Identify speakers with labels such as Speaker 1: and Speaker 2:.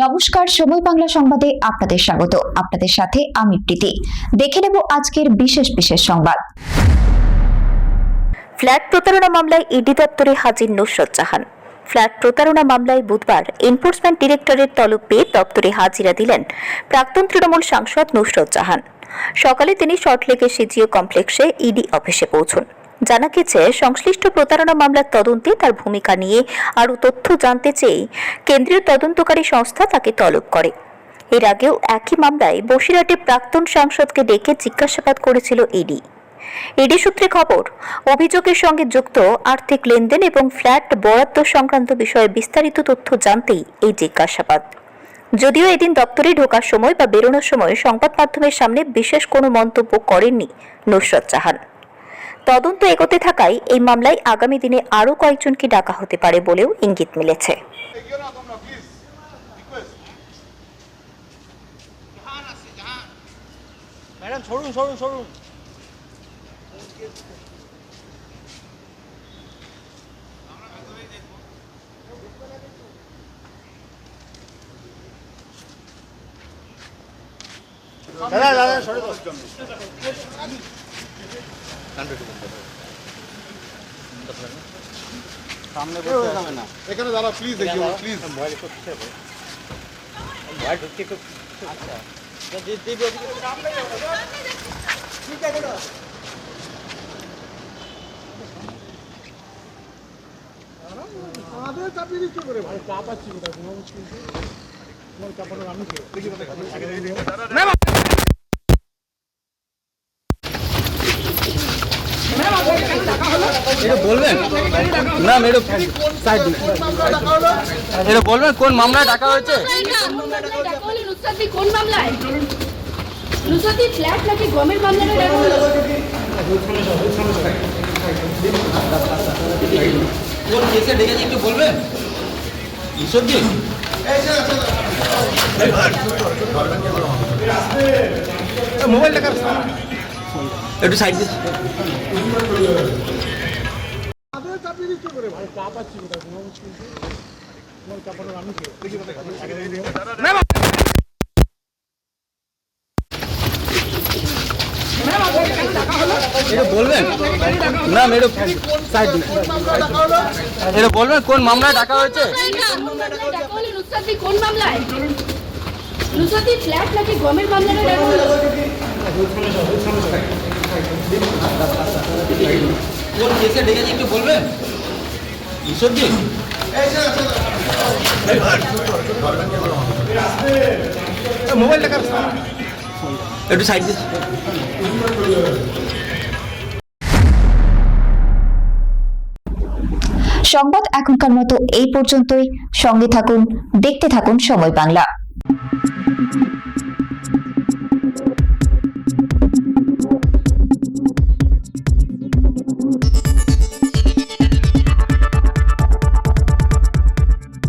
Speaker 1: নমস্কার, সময় বাংলা সংবাদে আপনাদের স্বাগত। আপনাদের সাথে আমি প্রীতি। দেখে নেব আজকের বিশেষ সংবাদ।
Speaker 2: ফ্ল্যাট প্রতারণা মামলায় ইডি দপ্তরে হাজির নুসরত জাহান। ফ্ল্যাট প্রতারণা মামলায় বুধবার এনফোর্সমেন্ট ডিরেক্টরের তলব পেয়ে দপ্তরে হাজিরা দিলেন প্রাক্তন তৃণমূল সাংসদ নুসরত জাহান। সকালে তিনি সল্টলেকের সিজিও কমপ্লেক্সে ইডি অফিসে পৌঁছন। জানা গেছে, সংশ্লিষ্ট প্রতারণা মামলার তদন্তে তার ভূমিকা নিয়ে আরও তথ্য জানতে চেয়ে কেন্দ্রীয় তদন্তকারী সংস্থা তাকে তলব করে। এর আগেও একই মামলায় বসিরহাটে প্রাক্তন সাংসদকে ডেকে জিজ্ঞাসাবাদ করেছিল ইডি। ইডি সূত্রে খবর, অভিযোগের সঙ্গে যুক্ত আর্থিক লেনদেন এবং ফ্ল্যাট বরাদ্দ সংক্রান্ত বিষয়ে বিস্তারিত তথ্য জানতেই এই জিজ্ঞাসাবাদ। যদিও এদিন দপ্তরে ঢোকার সময় বা বেরোনোর সময় সংবাদ মাধ্যমের সামনে বিশেষ কোনো মন্তব্য করেননি নুসরত জাহান। তদন্ত এগোতে থাকায় এই মামলায় আগামী দিনে আরও কয়েকজনকে ডাকা হতে পারে বলেও ইঙ্গিত মিলেছে।
Speaker 3: ম্যাডাম সরুন সরুন সরুন। দাদা দাদা সরে দাও। সামনে বসে যাবে না, এখানে দাঁড়া প্লিজ, দেখিও প্লিজ। ভয় করতে হবে, ভয় ঢুকতে তো। আচ্ছা ঠিক আছে না, আমাদের চাপি দিচ্ছে করে ভাই। চাপ আছে কোথায়? কোনো মুশকিল নেই, তোমার চাপানোর আমি কি দেখি না। বলবেন না মেরো সাইড দিন, এটা বলবেন কোন মামলায় ডাকা হয়েছে?
Speaker 4: কোন মামলায়? নুসরতি ফ্ল্যাট নাকি গমের মামলায় ডাকা হলো?
Speaker 3: কোন কেসে ডেকেছে একটু বলবেন? নুসরতি মোবাইল টাকা একটু সাইড দিন। আমাদের চাপি দিচ্ছে করে ভাই। চাপ আছে কোথায়? কোনো মুশকিল নেই, তোমার চাপানোর আমি কি দেখি না। বলবেন না মেরো সাইড দিন, এটা বলবেন কোন মামলায় ডাকা হয়েছে?
Speaker 4: নুসরতি কোন মামলায়? নুসরতি ফ্ল্যাট নাকি গমের মামলায় ডাকা হলো?
Speaker 3: কোন কেসে ডেকেছে একটু বলবেন? নুসরতি মোবাইল টাকা একটু সাইড দিন।
Speaker 1: সংবাদ এখনকার মতো এই পর্যন্তই। সঙ্গে থাকুন, দেখতে থাকুন সময় বাংলা।